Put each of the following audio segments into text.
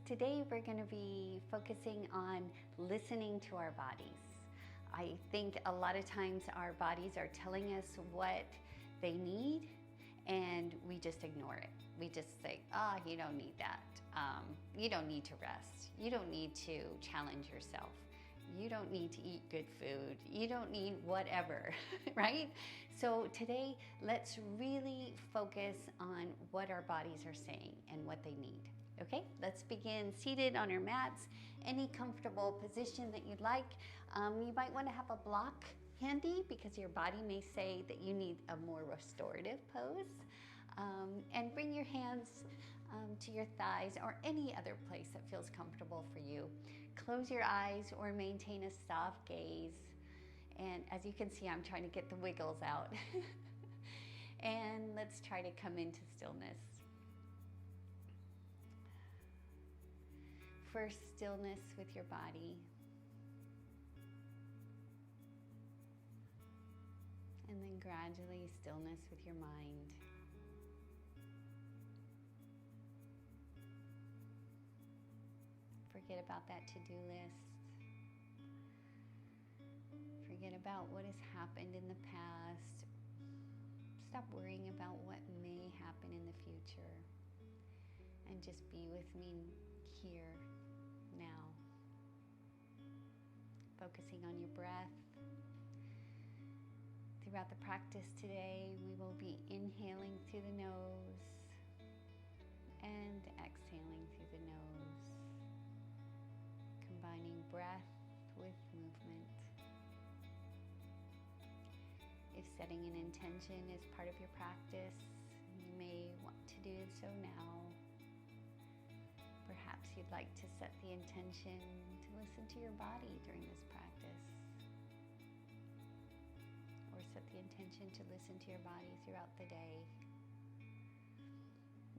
Today we're going to be focusing on listening to our bodies. I think a lot of times our bodies are telling us what they need and we just ignore it. We just say, you don't need that. You don't need to rest. You don't need to challenge yourself. You don't need to eat good food. You don't need whatever, right? So today, let's really focus on what our bodies are saying and what they need. Okay, let's begin seated on your mats, any comfortable position that you'd like. You might want to have a block handy because your body may say that you need a more restorative pose. And bring your hands to your thighs or any other place that feels comfortable for you. Close your eyes or maintain a soft gaze. And as you can see, I'm trying to get the wiggles out. And let's try to come into stillness. First, stillness with your body. And then gradually stillness with your mind. Forget about that to-do list. Forget about what has happened in the past. Stop worrying about what may happen in the future. And just be with me here, now. Focusing on your breath. Throughout the practice today, we will be inhaling through the nose and exhaling through the nose. Combining breath with movement. If setting an intention is part of your practice, you may want to do so now. Perhaps you'd like to set the intention to listen to your body during this practice. Or set the intention to listen to your body throughout the day.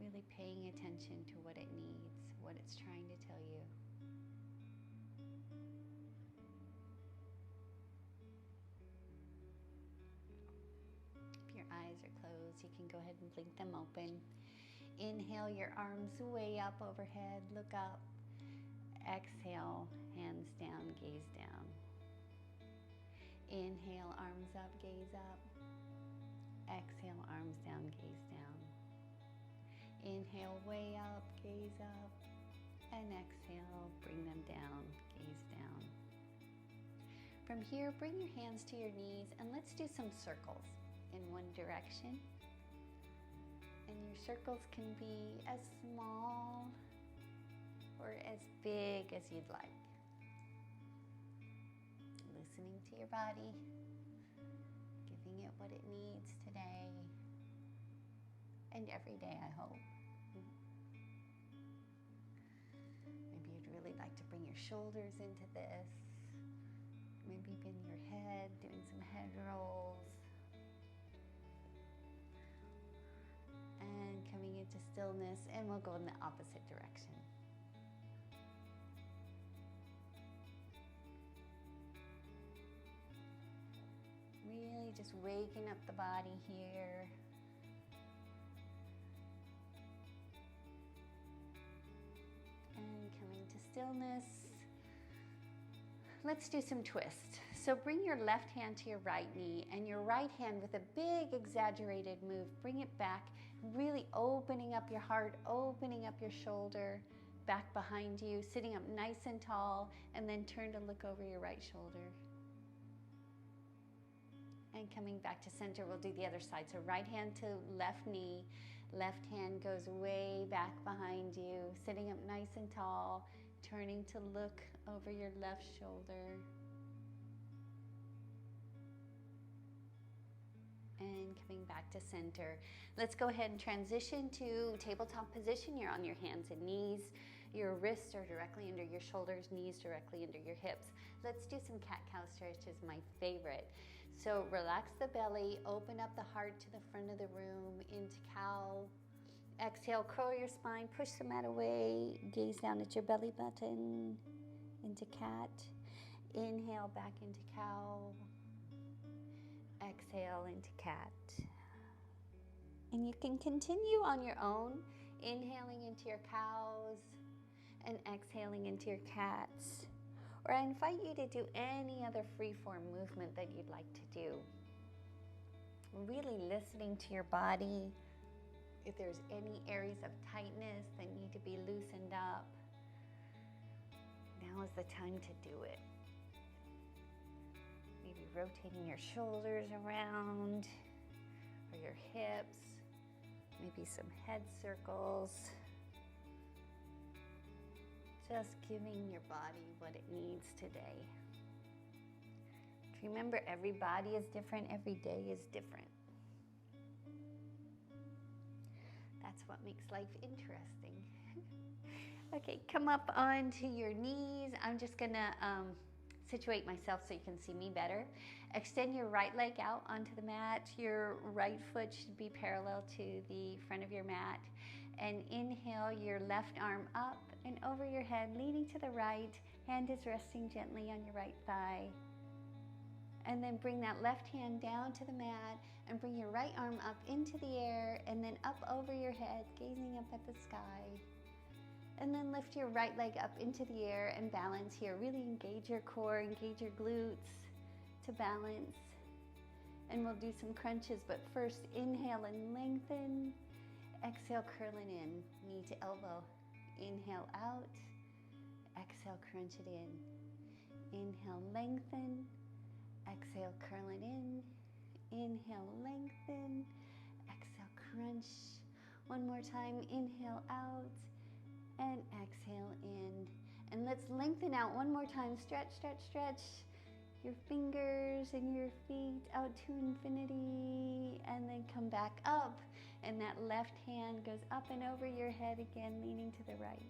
Really paying attention to what it needs, what it's trying to tell you. If your eyes are closed, you can go ahead and blink them open. Inhale, your arms way up overhead, look up. Exhale, hands down, gaze down. Inhale, arms up, gaze up. Exhale, arms down, gaze down. Inhale, way up, gaze up. And exhale, bring them down, gaze down. From here, bring your hands to your knees and let's do some circles in one direction. And your circles can be as small or as big as you'd like. Listening to your body, giving it what it needs today and every day, I hope. Maybe you'd really like to bring your shoulders into this. Maybe bend your head, doing some head rolls. And coming into stillness, and we'll go in the opposite direction. Really just waking up the body here. And coming to stillness. Let's do some twists. So bring your left hand to your right knee and your right hand with a big exaggerated move. Bring it back, really opening up your heart, opening up your shoulder, back behind you, sitting up nice and tall, and then turn to look over your right shoulder. And coming back to center, we'll do the other side. So right hand to left knee, left hand goes way back behind you, sitting up nice and tall, turning to look over your left shoulder. And coming back to center. Let's go ahead and transition to tabletop position. You're on your hands and knees. Your wrists are directly under your shoulders, knees directly under your hips. Let's do some cat-cow stretches, my favorite. So relax the belly, open up the heart to the front of the room, into cow. Exhale, curl your spine, push the mat away, gaze down at your belly button, into cat. Inhale, back into cow. Exhale into cat. And you can continue on your own, inhaling into your cows and exhaling into your cats. Or I invite you to do any other free-form movement that you'd like to do. Really listening to your body. If there's any areas of tightness that need to be loosened up, now is the time to do it. Maybe rotating your shoulders around, or your hips, maybe some head circles. Just giving your body what it needs today. Remember, every body is different, every day is different. That's what makes life interesting. Okay, come up onto your knees. I'm just gonna situate myself so you can see me better. Extend your right leg out onto the mat. Your right foot should be parallel to the front of your mat. And inhale your left arm up and over your head, leaning to the right. Hand is resting gently on your right thigh. And then bring that left hand down to the mat and bring your right arm up into the air and then up over your head, gazing up at the sky. And then lift your right leg up into the air and balance here. Really engage your core, engage your glutes to balance. And we'll do some crunches, but first inhale and lengthen. Exhale, curl it in, knee to elbow. Inhale out, exhale, crunch it in. Inhale, lengthen. Exhale, curl it in. Inhale, lengthen. Exhale, crunch. One more time, inhale out. And exhale in. And let's lengthen out one more time. Stretch, stretch, stretch. Your fingers and your feet out to infinity. And then come back up. And that left hand goes up and over your head again, leaning to the right.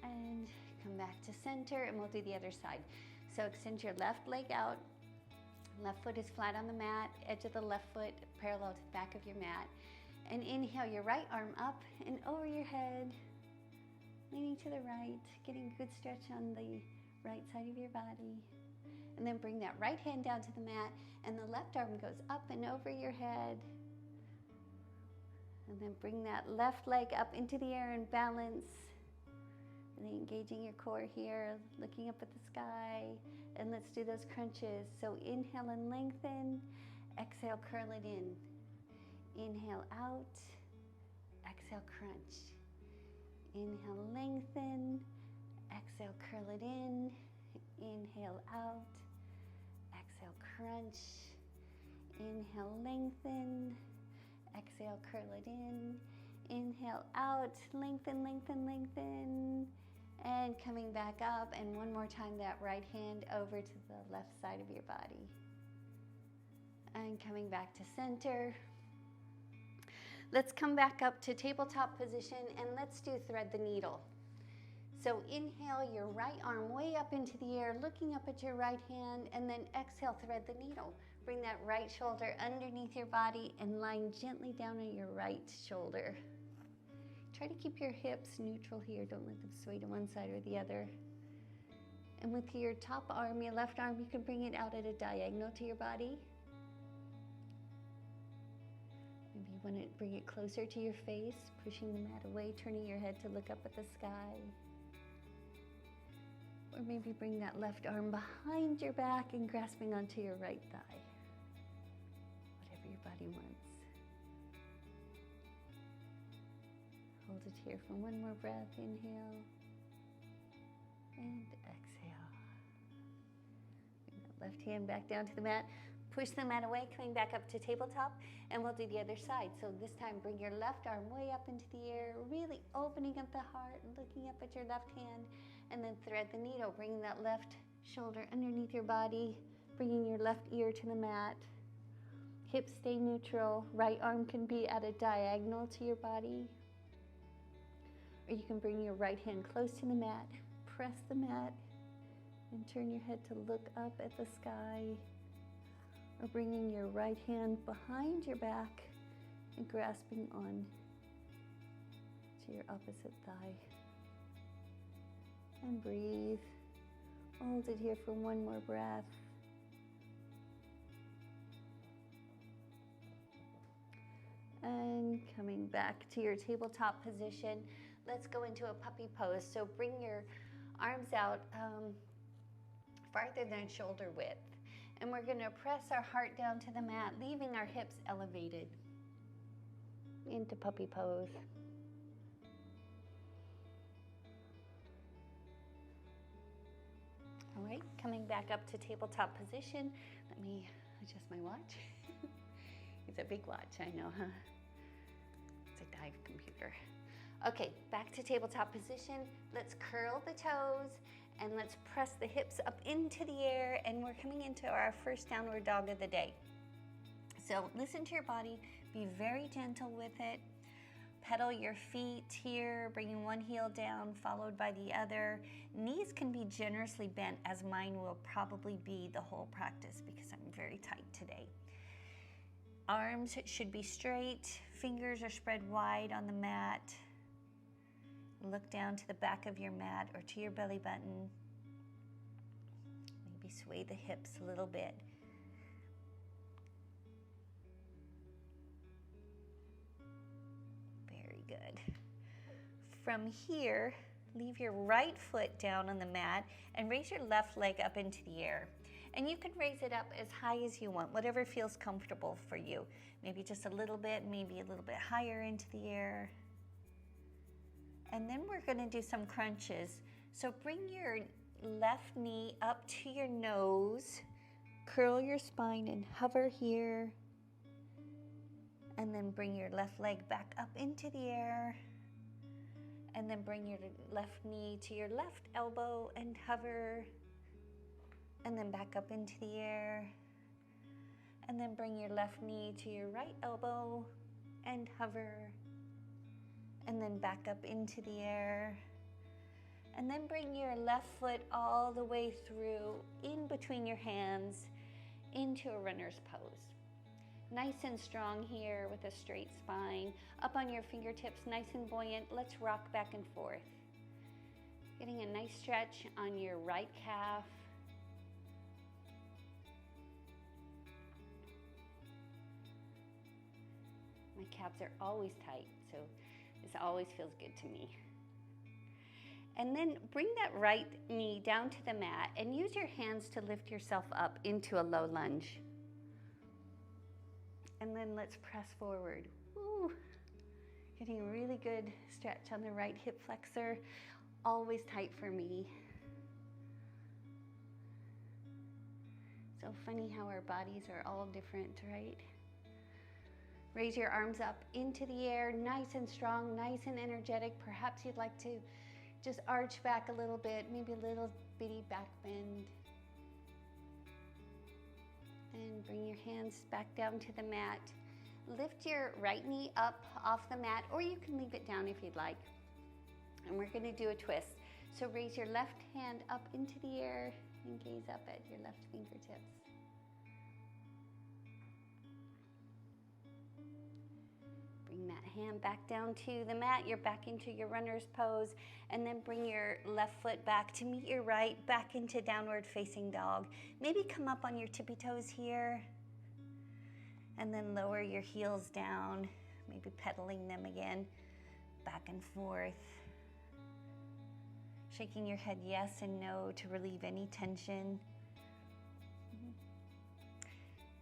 And come back to center, and we'll do the other side. So extend your left leg out. Left foot is flat on the mat. Edge of the left foot parallel to the back of your mat. And inhale your right arm up and over your head, leaning to the right, getting a good stretch on the right side of your body. And then bring that right hand down to the mat, and the left arm goes up and over your head. And then bring that left leg up into the air and balance. Really engaging your core here, looking up at the sky. And let's do those crunches. So inhale and lengthen. Exhale, curl it in. Inhale out. Exhale, crunch. Inhale, lengthen. Exhale, curl it in. Inhale out. Exhale, crunch. Inhale, lengthen. Exhale, curl it in. Inhale out. Lengthen, lengthen, lengthen. And coming back up, and one more time, that right hand over to the left side of your body. And coming back to center. Let's come back up to tabletop position, and let's do thread the needle. So inhale your right arm way up into the air, looking up at your right hand, and then exhale, thread the needle. Bring that right shoulder underneath your body and lying gently down on your right shoulder. Try to keep your hips neutral here. Don't let them sway to one side or the other. And with your top arm, your left arm, you can bring it out at a diagonal to your body. Maybe you want to bring it closer to your face, pushing the mat away, turning your head to look up at the sky. Or maybe bring that left arm behind your back and grasping onto your right thigh. Whatever your body wants. Hold it here for one more breath. Inhale and exhale. Bring that left hand back down to the mat. Push the mat away, coming back up to tabletop, and we'll do the other side. So this time, bring your left arm way up into the air, really opening up the heart, looking up at your left hand, and then thread the needle, bringing that left shoulder underneath your body, bringing your left ear to the mat. Hips stay neutral. Right arm can be at a diagonal to your body. Or you can bring your right hand close to the mat, press the mat, and turn your head to look up at the sky. Or bringing your right hand behind your back and grasping on to your opposite thigh. And breathe. Hold it here for one more breath. And coming back to your tabletop position, let's go into a puppy pose. So bring your arms out farther than shoulder width. And we're going to press our heart down to the mat, leaving our hips elevated into puppy pose. All right, coming back up to tabletop position. Let me adjust my watch. It's a big watch, I know, huh? It's a dive computer. Okay, back to tabletop position. Let's curl the toes and let's press the hips up into the air, and we're coming into our first downward dog of the day. So listen to your body, be very gentle with it. Pedal your feet here, bringing one heel down, followed by the other. Knees can be generously bent, as mine will probably be the whole practice because I'm very tight today. Arms should be straight, fingers are spread wide on the mat. Look down to the back of your mat or to your belly button. Maybe sway the hips a little bit. Very good. From here, leave your right foot down on the mat and raise your left leg up into the air. And you can raise it up as high as you want, whatever feels comfortable for you. Maybe just a little bit, maybe a little bit higher into the air. And then we're going to do some crunches. So bring your left knee up to your nose, curl your spine and hover here. And then bring your left leg back up into the air. And then bring your left knee to your left elbow and hover. And then back up into the air. And then bring your left knee to your right elbow and hover. And then back up into the air. And then bring your left foot all the way through, in between your hands, into a runner's pose. Nice and strong here with a straight spine. Up on your fingertips, nice and buoyant. Let's rock back and forth. Getting a nice stretch on your right calf. My calves are always tight, so this always feels good to me. And then bring that right knee down to the mat and use your hands to lift yourself up into a low lunge. And then let's press forward. Woo. Getting a really good stretch on the right hip flexor. Always tight for me. So funny how our bodies are all different, right? Raise your arms up into the air, nice and strong, nice and energetic. Perhaps you'd like to just arch back a little bit, maybe a little bitty back bend. And bring your hands back down to the mat. Lift your right knee up off the mat, or you can leave it down if you'd like. And we're going to do a twist. So raise your left hand up into the air and gaze up at your left fingertips. Bring that hand back down to the mat. You're back into your runner's pose. And then bring your left foot back to meet your right, back into downward facing dog. Maybe come up on your tippy toes here. And then lower your heels down, maybe pedaling them again, back and forth. Shaking your head yes and no to relieve any tension.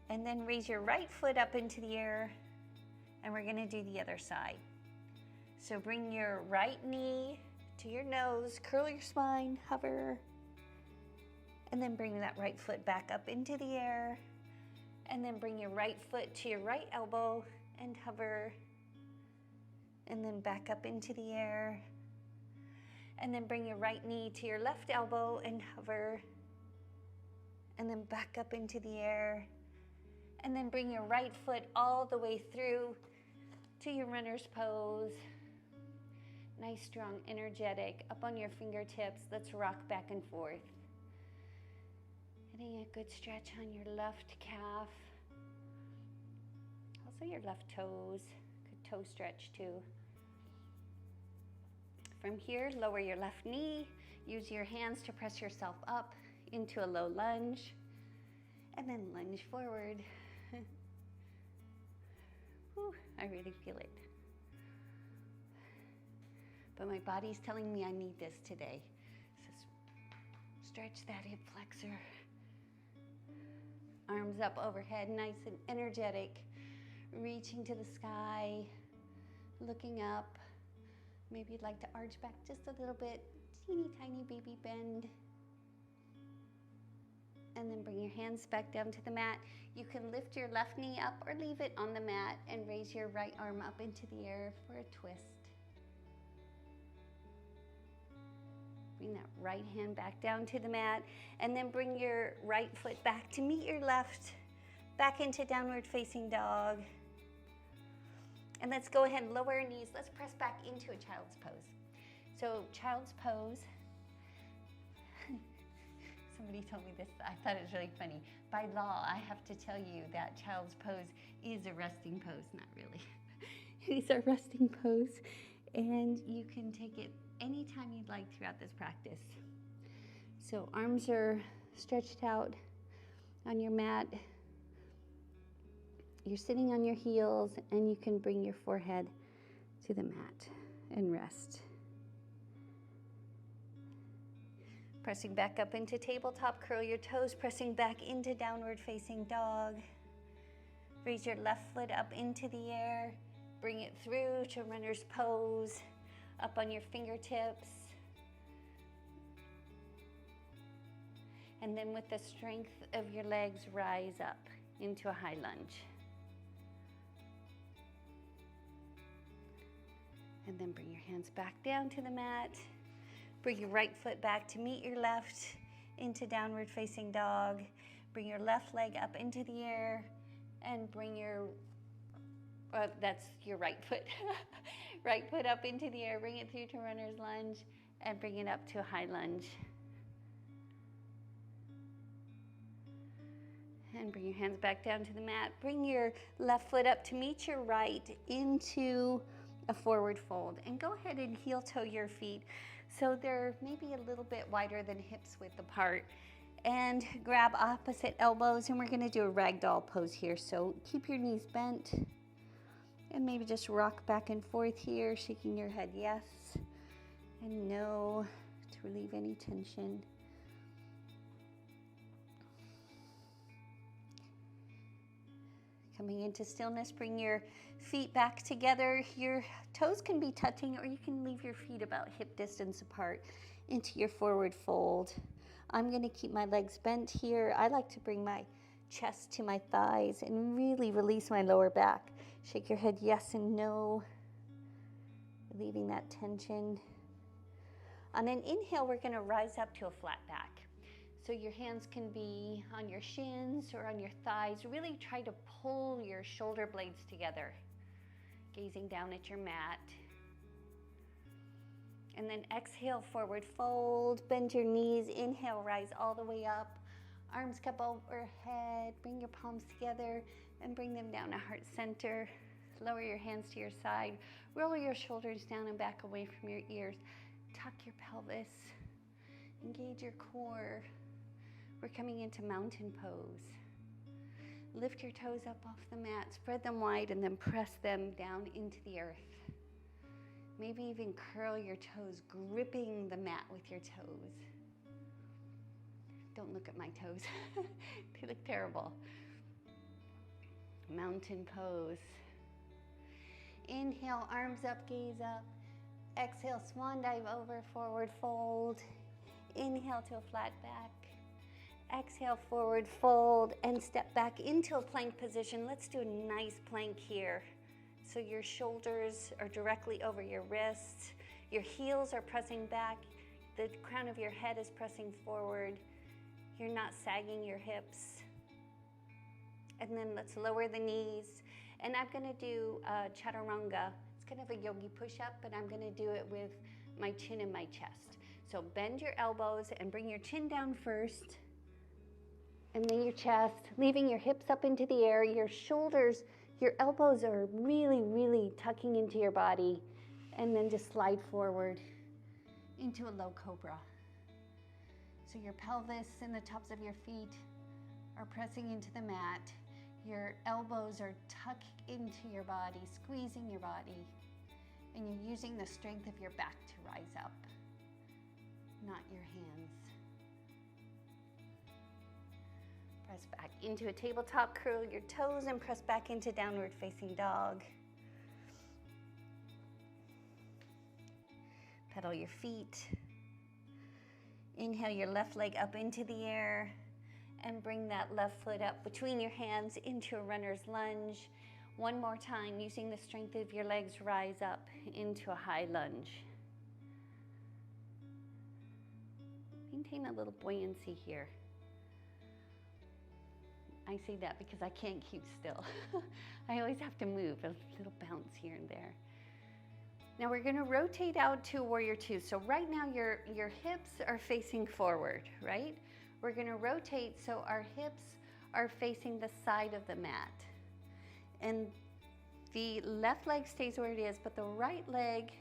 And then raise your right foot up into the air. And we're gonna do the other side. So bring your right knee to your nose, curl your spine, hover, and then bring that right foot back up into the air, and then bring your right foot to your right elbow and hover, and then back up into the air, and then bring your right knee to your left elbow and hover, and then back up into the air, and then bring your right foot all the way through to your runner's pose. Nice, strong, energetic, up on your fingertips. Let's rock back and forth. Getting a good stretch on your left calf. Also your left toes, good toe stretch too. From here, lower your left knee. Use your hands to press yourself up into a low lunge. And then lunge forward. Whew, I really feel it. but my body's telling me I need this today. So stretch that hip flexor. Arms up overhead, nice and energetic. Reaching to the sky, looking up. Maybe you'd like to arch back just a little bit. Teeny tiny baby bend. And then bring your hands back down to the mat. You can lift your left knee up or leave it on the mat and raise your right arm up into the air for a twist. Bring that right hand back down to the mat, and then bring your right foot back to meet your left, back into downward facing dog. And let's go ahead and lower our knees. Let's press back into a child's pose. So child's pose, somebody told me this, I thought it was really funny. By law, I have to tell you that child's pose is a resting pose. Not really. It's a resting pose, and you can take it anytime you'd like throughout this practice. So arms are stretched out on your mat. You're sitting on your heels, and you can bring your forehead to the mat and rest. Pressing back up into tabletop, curl your toes, pressing back into downward facing dog. Raise your left foot up into the air. Bring it through to runner's pose, up on your fingertips. And then with the strength of your legs, rise up into a high lunge. And then bring your hands back down to the mat. Bring your right foot back to meet your left into downward facing dog. Bring your left leg up into the air and bring your, that's your right foot. Right foot up into the air, bring it through to runner's lunge and bring it up to a high lunge. And bring your hands back down to the mat. Bring your left foot up to meet your right into a forward fold. And go ahead and heel toe your feet so they're maybe a little bit wider than hips width apart. And grab opposite elbows, and we're gonna do a ragdoll pose here. So keep your knees bent and maybe just rock back and forth here, shaking your head yes and no to relieve any tension. Coming into stillness, bring your feet back together. Your toes can be touching, or you can leave your feet about hip distance apart into your forward fold. I'm going to keep my legs bent here. I like to bring my chest to my thighs and really release my lower back. Shake your head yes and no, relieving that tension. On an inhale, we're going to rise up to a flat back. So your hands can be on your shins or on your thighs. Really try to pull your shoulder blades together, gazing down at your mat. And then exhale, forward fold, bend your knees. Inhale, rise all the way up. Arms cup overhead, bring your palms together and bring them down to heart center. Lower your hands to your side. Roll your shoulders down and back away from your ears. Tuck your pelvis. Engage your core. We're coming into mountain pose. Lift your toes up off the mat, spread them wide, and then press them down into the earth. Maybe even curl your toes, gripping the mat with your toes. Don't look at my toes. They look terrible. Mountain pose. Inhale, arms up, gaze up. Exhale, swan dive over, forward fold. Inhale to a flat back. Exhale, forward fold, and step back into a plank position. Let's do a nice plank here. So your shoulders are directly over your wrists. Your heels are pressing back. The crown of your head is pressing forward. You're not sagging your hips. And then let's lower the knees. And I'm gonna do chaturanga. It's kind of a yogi push-up, but I'm gonna do it with my chin and my chest. So bend your elbows and bring your chin down first. And then your chest, leaving your hips up into the air. Your shoulders, your elbows are really, really tucking into your body. And then just slide forward into a low cobra. So your pelvis and the tops of your feet are pressing into the mat. Your elbows are tucked into your body, squeezing your body. And you're using the strength of your back to rise up, not your hands. Press back into a tabletop, curl your toes and press back into downward facing dog. Pedal your feet. Inhale your left leg up into the air and bring that left foot up between your hands into a runner's lunge. One more time, using the strength of your legs, rise up into a high lunge. Maintain a little buoyancy here. I say that because I can't keep still. I always have to move, a little bounce here and there. Now we're gonna rotate out to warrior two. So right now your hips are facing forward, right? We're gonna rotate so our hips are facing the side of the mat. And the left leg stays where it is, but the right leg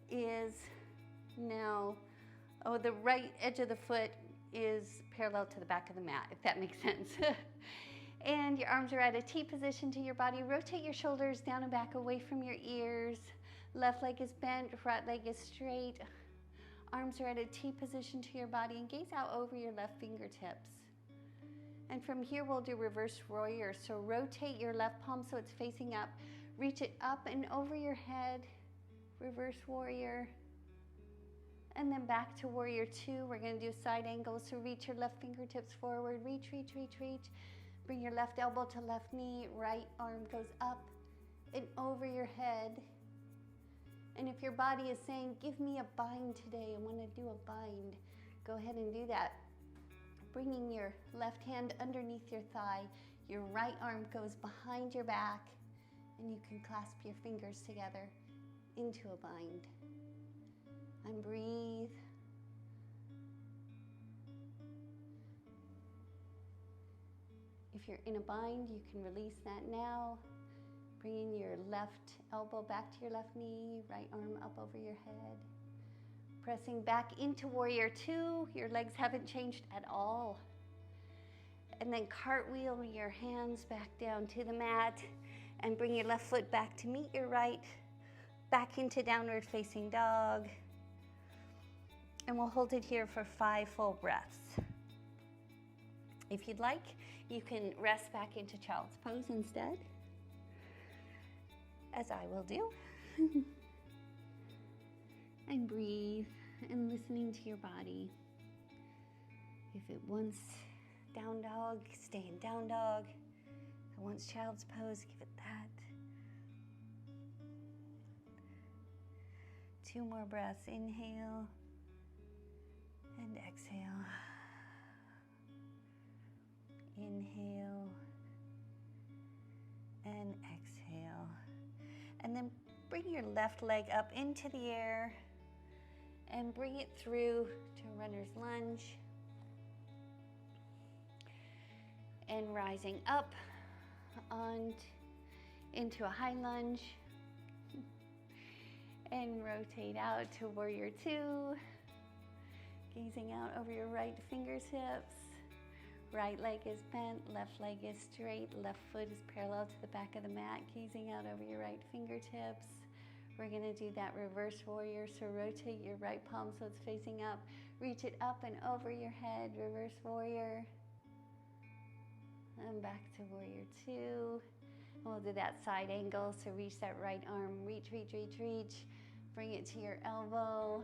is now, the right edge of the foot is parallel to the back of the mat, if that makes sense. And your arms are at a T position to your body. Rotate your shoulders down and back away from your ears. Left leg is bent, right leg is straight. Arms are at a T position to your body and gaze out over your left fingertips. And from here we'll do reverse warrior. So rotate your left palm so it's facing up. Reach it up and over your head. Reverse warrior. And then back to warrior two. We're going to do a side angle. So reach your left fingertips forward. Reach, reach, reach, reach. Bring your left elbow to left knee. Right arm goes up and over your head. And if your body is saying, give me a bind today, I want to do a bind, go ahead and do that. Bringing your left hand underneath your thigh, your right arm goes behind your back, and you can clasp your fingers together into a bind. And breathe. If you're in a bind, you can release that now. Bringing your left elbow back to your left knee, right arm up over your head. Pressing back into warrior two. Your legs haven't changed at all. And then cartwheel your hands back down to the mat and bring your left foot back to meet your right. Back into downward facing dog. And we'll hold it here for 5 full breaths. If you'd like, you can rest back into child's pose instead, as I will do. And breathe and listening to your body. If it wants down dog, stay in down dog. If it wants child's pose, give it that. 2 more breaths. Inhale and exhale. Inhale and exhale. And then bring your left leg up into the air and bring it through to runner's lunge. And rising up into a high lunge. And rotate out to warrior two. Gazing out over your right fingertips. Right leg is bent, left leg is straight, left foot is parallel to the back of the mat, gazing out over your right fingertips. We're gonna do that reverse warrior, so rotate your right palm so it's facing up. Reach it up and over your head, reverse warrior. And back to warrior two. And we'll do that side angle, so reach that right arm, reach, reach, reach, reach. Bring it to your elbow.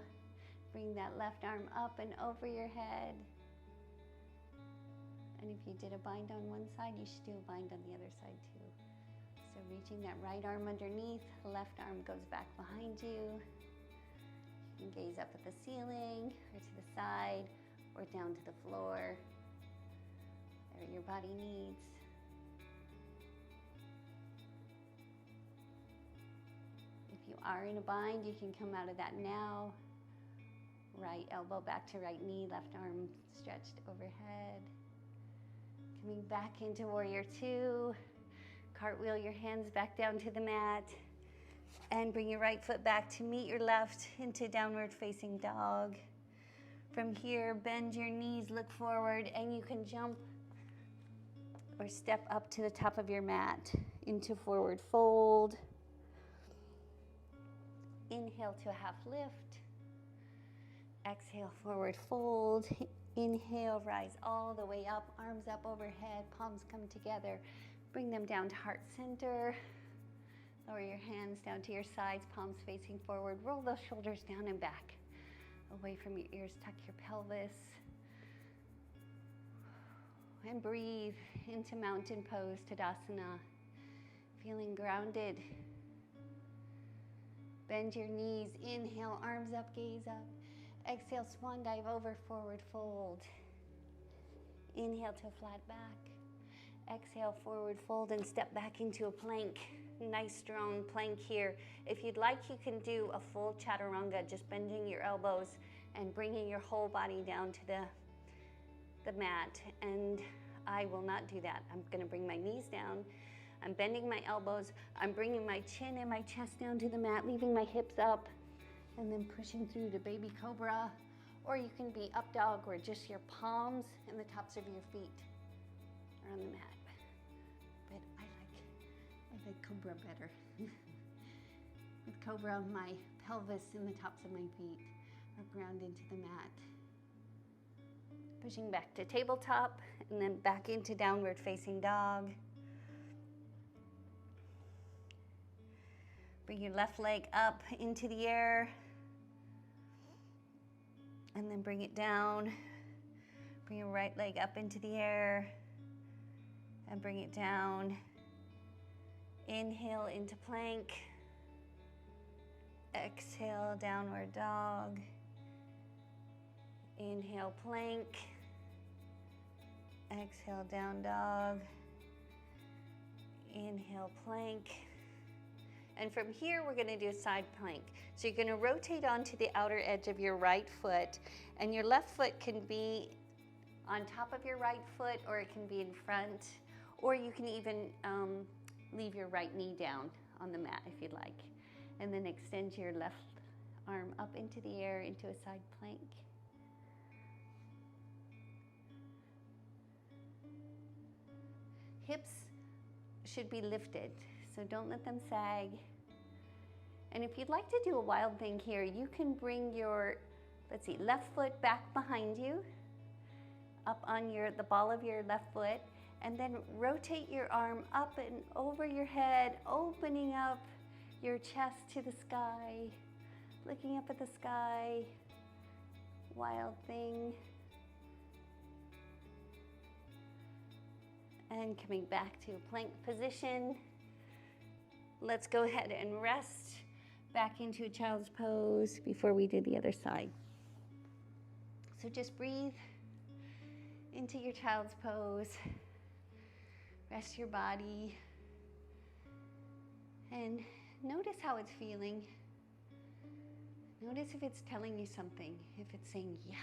Bring that left arm up and over your head. And if you did a bind on one side, you should do a bind on the other side too. So reaching that right arm underneath, left arm goes back behind you. You can gaze up at the ceiling or to the side or down to the floor, whatever your body needs. If you are in a bind, you can come out of that now. Right elbow back to right knee, left arm stretched overhead. Coming back into warrior two. Cartwheel your hands back down to the mat. And bring your right foot back to meet your left into downward facing dog. From here, bend your knees, look forward, and you can jump or step up to the top of your mat into forward fold. Inhale to a half lift. Exhale, forward fold. Inhale, rise all the way up, arms up overhead, palms come together. Bring them down to heart center. Lower your hands down to your sides, palms facing forward. Roll those shoulders down and back. Away from your ears, tuck your pelvis. And breathe into mountain pose, Tadasana. Feeling grounded. Bend your knees. Inhale, arms up, gaze up. Exhale, swan dive over, forward fold. Inhale to a flat back. Exhale, forward fold and step back into a plank. Nice strong plank here. If you'd like, you can do a full chaturanga, just bending your elbows and bringing your whole body down to the mat. And I will not do that. I'm gonna bring my knees down. I'm bending my elbows. I'm bringing my chin and my chest down to the mat, leaving my hips up, and then pushing through to baby cobra. Or you can be up dog, where just your palms and the tops of your feet are on the mat. But I like cobra better. With cobra, my pelvis and the tops of my feet are ground into the mat. Pushing back to tabletop and then back into downward facing dog. Bring your left leg up into the air and then bring it down. Bring your right leg up into the air and bring it down. Inhale into plank. Exhale, downward dog. Inhale, plank. Exhale, down dog. Inhale, plank. And from here, we're gonna do a side plank. So you're gonna rotate onto the outer edge of your right foot, and your left foot can be on top of your right foot, or it can be in front, or you can even leave your right knee down on the mat if you'd like. And then extend your left arm up into the air into a side plank. Hips should be lifted, so don't let them sag. And if you'd like to do a wild thing here, you can bring your, left foot back behind you, up on the ball of your left foot, and then rotate your arm up and over your head, opening up your chest to the sky, looking up at the sky. Wild thing. And coming back to plank position. Let's go ahead and rest back into a child's pose before we do the other side. So just breathe into your child's pose. Rest your body. And notice how it's feeling. Notice if it's telling you something. If it's saying, yes,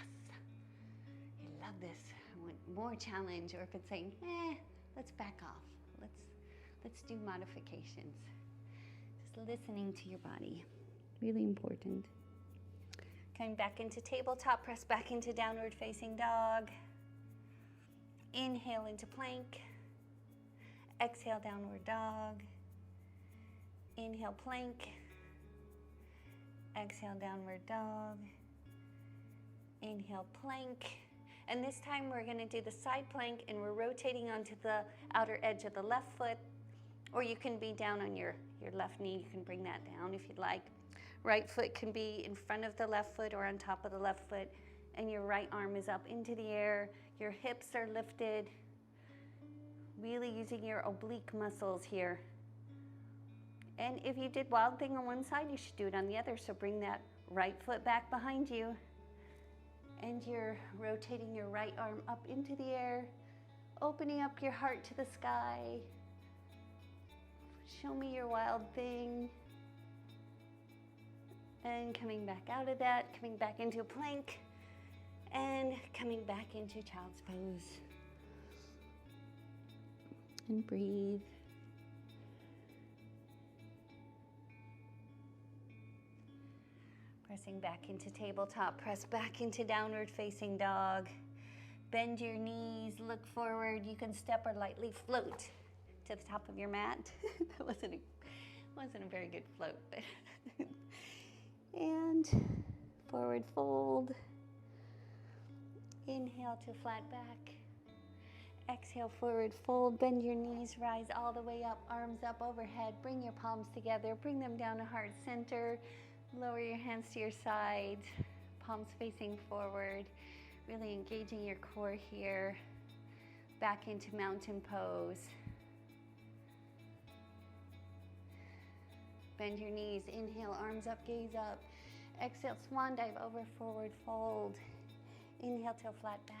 I love this, I want more challenge. Or if it's saying, let's back off. Let's do modifications. Just listening to your body. Really important. Coming back into tabletop, press back into downward facing dog. Inhale into plank. Exhale, downward dog. Inhale, plank. Exhale, downward dog. Inhale, plank. And this time we're gonna do the side plank, and we're rotating onto the outer edge of the left foot, or you can be down on your left knee. You can bring that down if you'd like. Right foot can be in front of the left foot or on top of the left foot, and your right arm is up into the air. Your hips are lifted, really using your oblique muscles here. And if you did wild thing on one side, you should do it on the other. So bring that right foot back behind you, and you're rotating your right arm up into the air, opening up your heart to the sky. Show me your wild thing. And coming back out of that, coming back into a plank, and coming back into child's pose. And breathe. Pressing back into tabletop, press back into downward facing dog. Bend your knees, look forward. You can step or lightly float to the top of your mat. That wasn't a very good float, but And forward fold. Inhale to flat back. Exhale, forward fold. Bend your knees, rise all the way up, arms up overhead. Bring your palms together, bring them down to heart center. Lower your hands to your sides, palms facing forward. Really engaging your core here. Back into mountain pose. Bend your knees, inhale, arms up, gaze up. Exhale, swan dive over, forward fold. Inhale till flat back.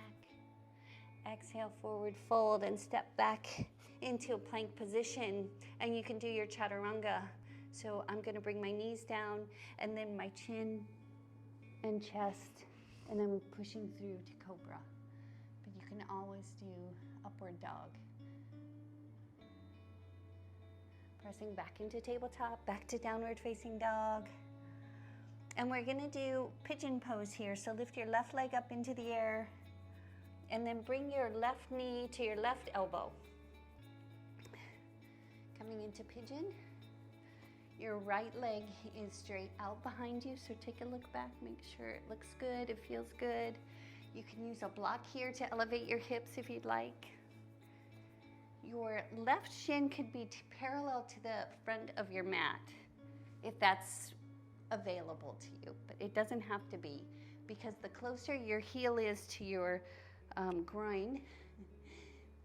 Exhale, forward fold and step back into a plank position. And you can do your chaturanga. So I'm gonna bring my knees down and then my chin and chest, and I'm pushing through to cobra. But you can always do upward dog. Pressing back into tabletop, back to downward facing dog. And we're gonna do pigeon pose here. So lift your left leg up into the air and then bring your left knee to your left elbow. Coming into pigeon. Your right leg is straight out behind you, so take a look back, make sure it looks good, it feels good. You can use a block here to elevate your hips if you'd like. Your left shin could be parallel to the front of your mat, if that's available to you, but it doesn't have to be, because the closer your heel is to your groin,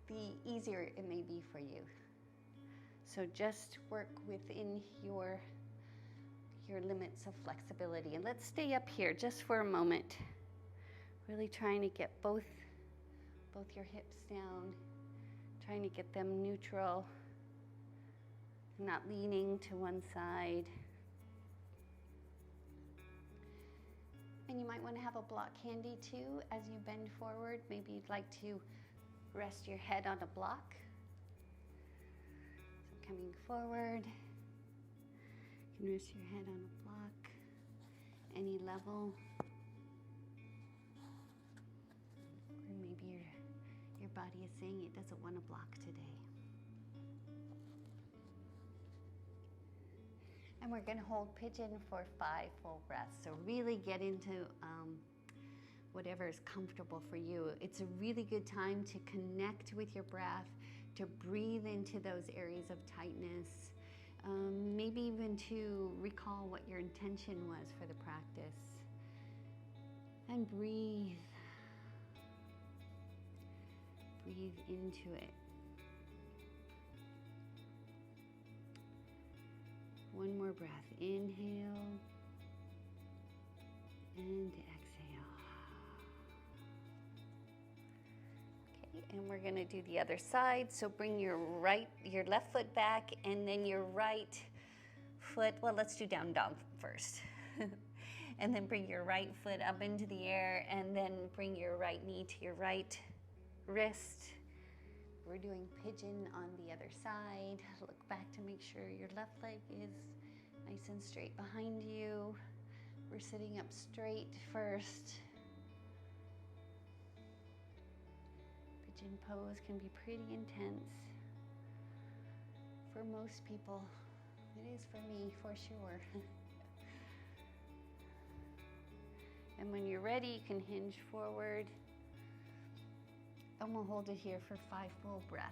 the easier it may be for you. So just work within your limits of flexibility. And let's stay up here just for a moment. Really trying to get both your hips down, trying to get them neutral, not leaning to one side. And you might want to have a block handy too as you bend forward. Maybe you'd like to rest your head on a block. Coming forward, you can rest your head on a block, any level. Or maybe your body is saying it doesn't want a block today. And we're going to hold pigeon for 5 full breaths. So really get into whatever is comfortable for you. It's a really good time to connect with your breath, to breathe into those areas of tightness, maybe even to recall what your intention was for the practice. And breathe. Breathe into it. One more breath. Inhale and exhale. And we're going to do the other side. So bring your left foot back, and then your right foot, well, let's do down dog first. And then bring your right foot up into the air, and then bring your right knee to your right wrist. We're doing pigeon on the other side. Look back to make sure your left leg is nice and straight behind you. We're sitting up straight first. Pigeon pose can be pretty intense for most people. It is for me, for sure. And when you're ready, you can hinge forward. And we'll hold it here for 5 full breaths.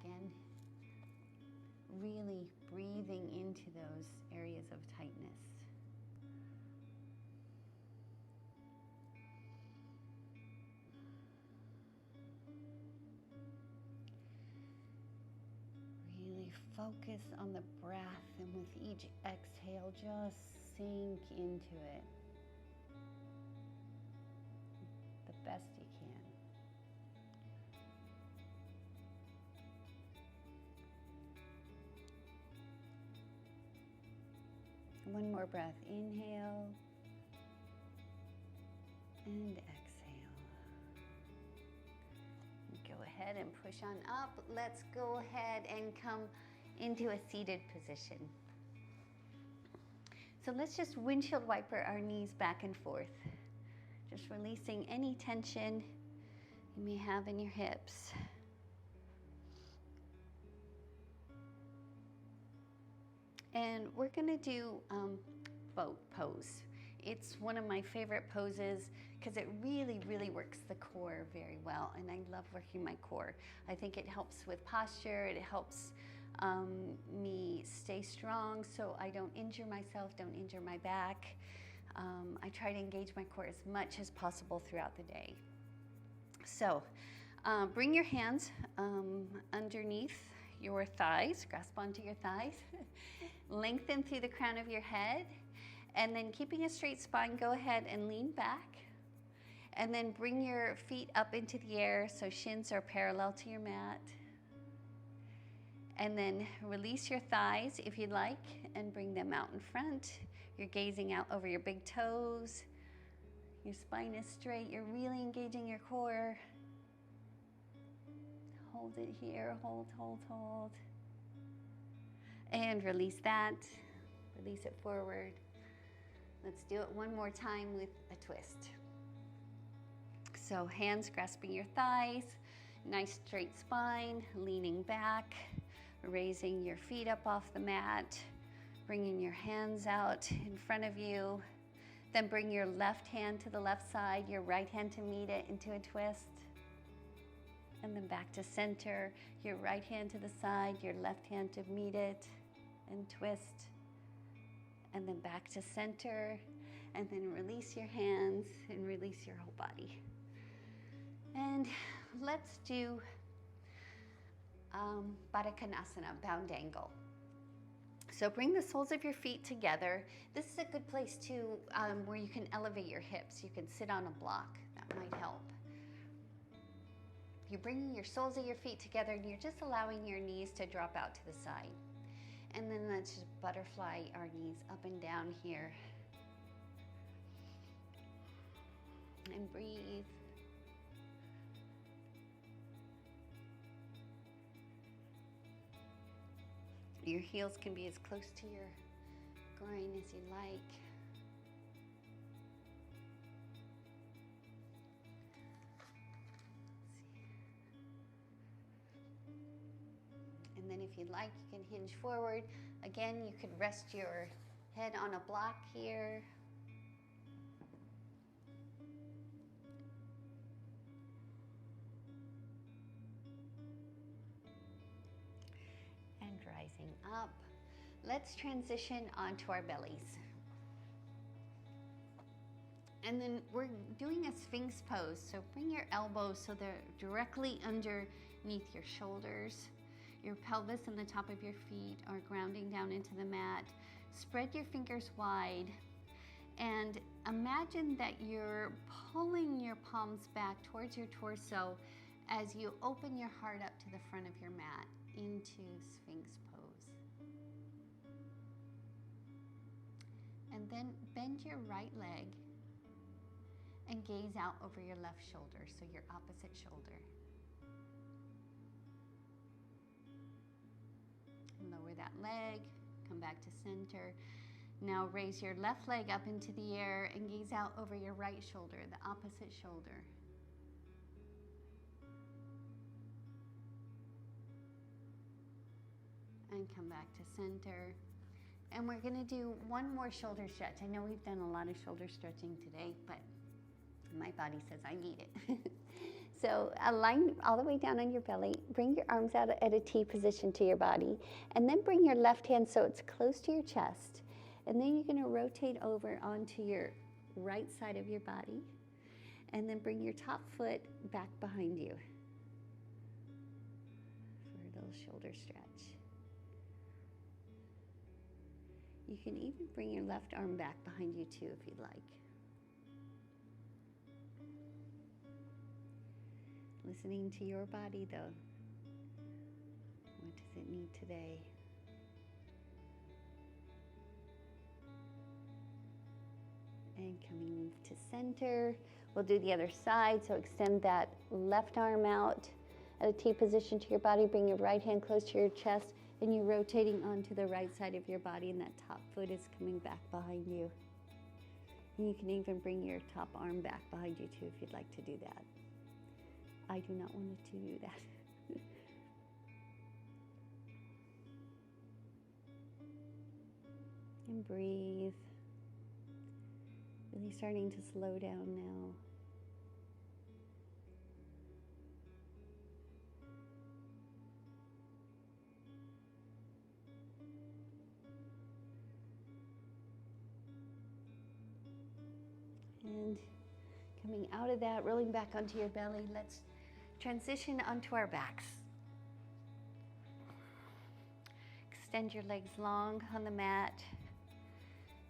Again, really breathing into those areas of tightness. Really focus on the breath, and with each exhale, just sink into it the best you can. One more breath. Inhale and exhale. Go ahead and push on up. Let's go ahead and come into a seated position. So let's just windshield wiper our knees back and forth. Just releasing any tension you may have in your hips. And we're gonna do boat pose. It's one of my favorite poses because it really, really works the core very well. And I love working my core. I think it helps with posture. It helps me stay strong so I don't injure myself, don't injure my back. I try to engage my core as much as possible throughout the day. So bring your hands underneath your thighs, grasp onto your thighs, lengthen through the crown of your head, and then keeping a straight spine, go ahead and lean back, and then bring your feet up into the air so shins are parallel to your mat. And then release your thighs if you'd like and bring them out in front. You're gazing out over your big toes. Your spine is straight. You're really engaging your core. Hold it here, hold, hold, hold. And release that. Release it forward. Let's do it one more time with a twist. So hands grasping your thighs, nice straight spine, leaning back, raising your feet up off the mat, bringing your hands out in front of you. Then bring your left hand to the left side, your right hand to meet it into a twist. And then back to center, your right hand to the side, your left hand to meet it and twist. And then back to center, and then release your hands and release your whole body. And let's do Baddha Konasana, bound angle. So bring the soles of your feet together. This is a good place too where you can elevate your hips. You can sit on a block, that might help. You're bringing your soles of your feet together and you're just allowing your knees to drop out to the side. And then let's just butterfly our knees up and down here. And breathe. Your heels can be as close to your groin as you like. And then if you'd like, you can hinge forward. Again, you could rest your head on a block here. And rising up. Let's transition onto our bellies. And then we're doing a Sphinx pose. So bring your elbows so they're directly underneath your shoulders. Your pelvis and the top of your feet are grounding down into the mat. Spread your fingers wide and imagine that you're pulling your palms back towards your torso as you open your heart up to the front of your mat into Sphinx pose. And then bend your right leg and gaze out over your left shoulder, so your opposite shoulder. Lower that leg, come back to center. Now raise your left leg up into the air and gaze out over your right shoulder, the opposite shoulder. And come back to center. And we're gonna do one more shoulder stretch. I know we've done a lot of shoulder stretching today, but my body says I need it. So align all the way down on your belly. Bring your arms out at a T position to your body. And then bring your left hand so it's close to your chest. And then you're gonna rotate over onto your right side of your body. And then bring your top foot back behind you for a little shoulder stretch. You can even bring your left arm back behind you too if you'd like. Listening to your body though. What does it need today? And coming to center. We'll do the other side. So extend that left arm out at a T position to your body. Bring your right hand close to your chest and you're rotating onto the right side of your body and that top foot is coming back behind you. And you can even bring your top arm back behind you too if you'd like to do that. I do not want it to do that. And breathe. Really starting to slow down now. And coming out of that, rolling back onto your belly, let's transition onto our backs. Extend your legs long on the mat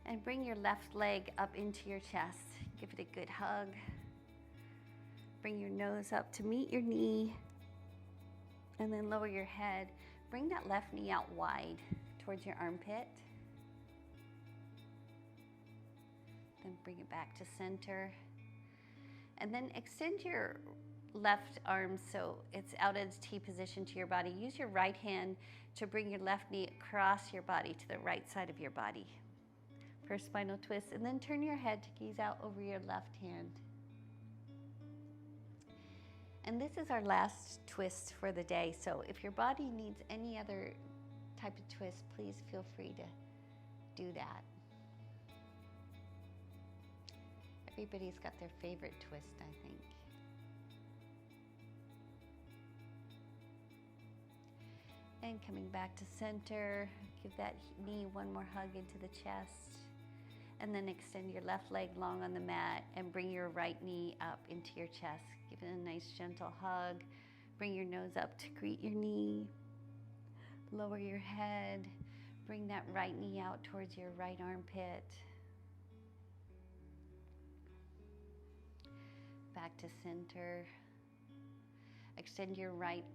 and bring your left leg up into your chest. Give it a good hug. Bring your nose up to meet your knee and then lower your head. Bring that left knee out wide towards your armpit. Then bring it back to center. And then extend your left arm so it's out as T position to your body. Use your right hand to bring your left knee across your body to the right side of your body for a spinal twist. And then turn your head to gaze out over your left hand. And this is our last twist for the day. So if your body needs any other type of twist, please feel free to do that. Everybody's got their favorite twist, I think. And coming back to center, give that knee one more hug into the chest. And then extend your left leg long on the mat and bring your right knee up into your chest. Give it a nice gentle hug. Bring your nose up to greet your knee. Lower your head. Bring that right knee out towards your right armpit. Back to center. Extend your right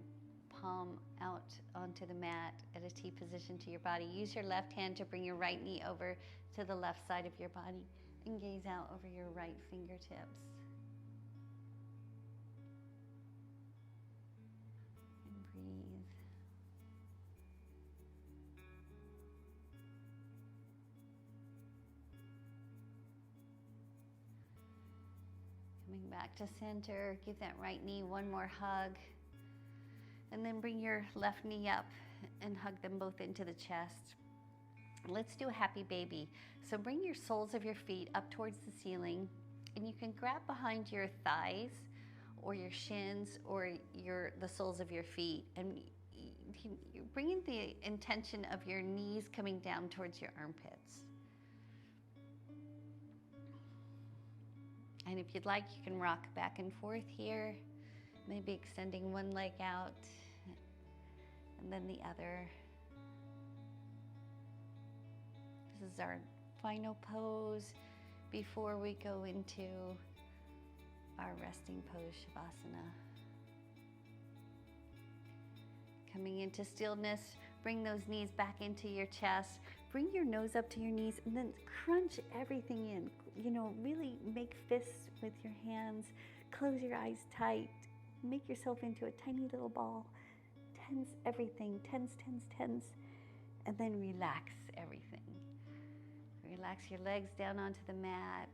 palm out onto the mat at a T position to your body. Use your left hand to bring your right knee over to the left side of your body and gaze out over your right fingertips. And breathe. Coming back to center, give that right knee one more hug. And then bring your left knee up and hug them both into the chest. Let's do a happy baby. So bring your soles of your feet up towards the ceiling, and you can grab behind your thighs or your shins or the soles of your feet. And you're bringing the intention of your knees coming down towards your armpits. And if you'd like, you can rock back and forth here. Maybe extending one leg out and then the other. This is our final pose before we go into our resting pose, Shavasana. Coming into stillness, bring those knees back into your chest. Bring your nose up to your knees and then crunch everything in. You know, really make fists with your hands. Close your eyes tight. Make yourself into a tiny little ball. Tense everything. Tense, tense, tense. And then relax everything. Relax your legs down onto the mat.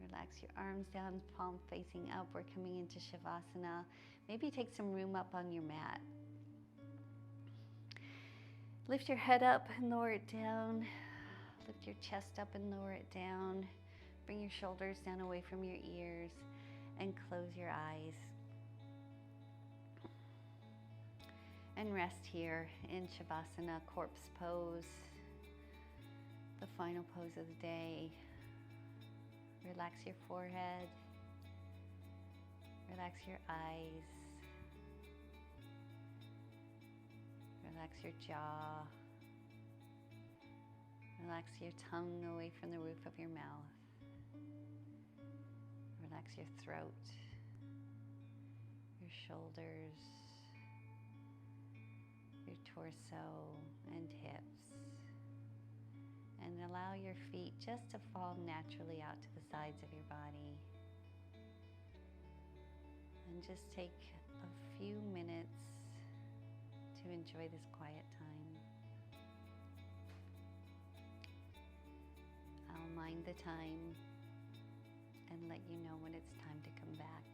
Relax your arms down, palm facing up. We're coming into Shavasana. Maybe take some room up on your mat. Lift your head up and lower it down. Lift your chest up and lower it down. Bring your shoulders down away from your ears and close your eyes. And rest here in Shavasana, corpse pose, the final pose of the day. Relax your forehead, relax your eyes, relax your jaw, relax your tongue away from the roof of your mouth, relax your throat, your shoulders, your torso and hips, and allow your feet just to fall naturally out to the sides of your body. And just take a few minutes to enjoy this quiet time. I'll mind the time and let you know when it's time to come back.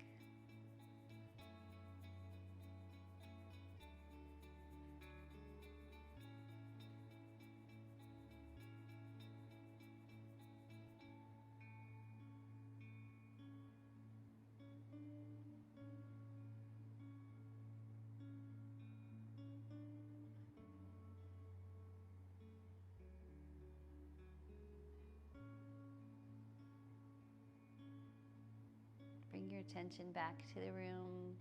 your attention back to the room.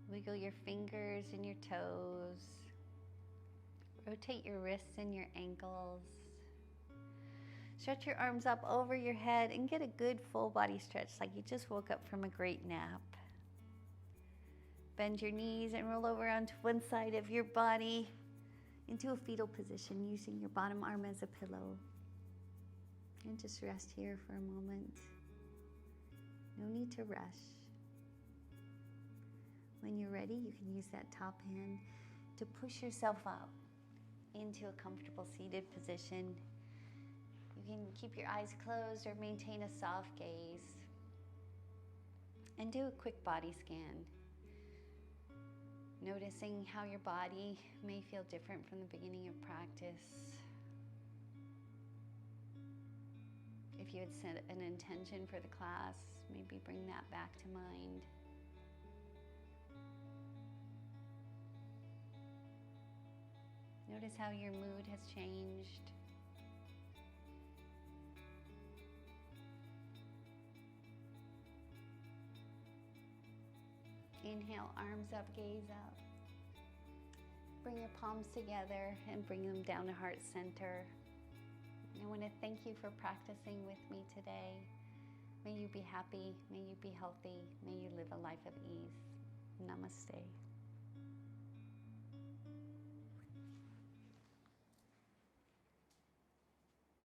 Wiggle your fingers and your toes. Rotate your wrists and your ankles. Stretch your arms up over your head and get a good full body stretch like you just woke up from a great nap. Bend your knees and roll over onto one side of your body into a fetal position using your bottom arm as a pillow. And just rest here for a moment. No need to rush. When you're ready, you can use that top hand to push yourself up into a comfortable seated position. You can keep your eyes closed or maintain a soft gaze. And do a quick body scan. Noticing how your body may feel different from the beginning of practice. If you had set an intention for the class, maybe bring that back to mind. Notice how your mood has changed. Inhale, arms up, gaze up. Bring your palms together and bring them down to heart center. I want to thank you for practicing with me today. May you be happy, may you be healthy, may you live a life of ease. Namaste.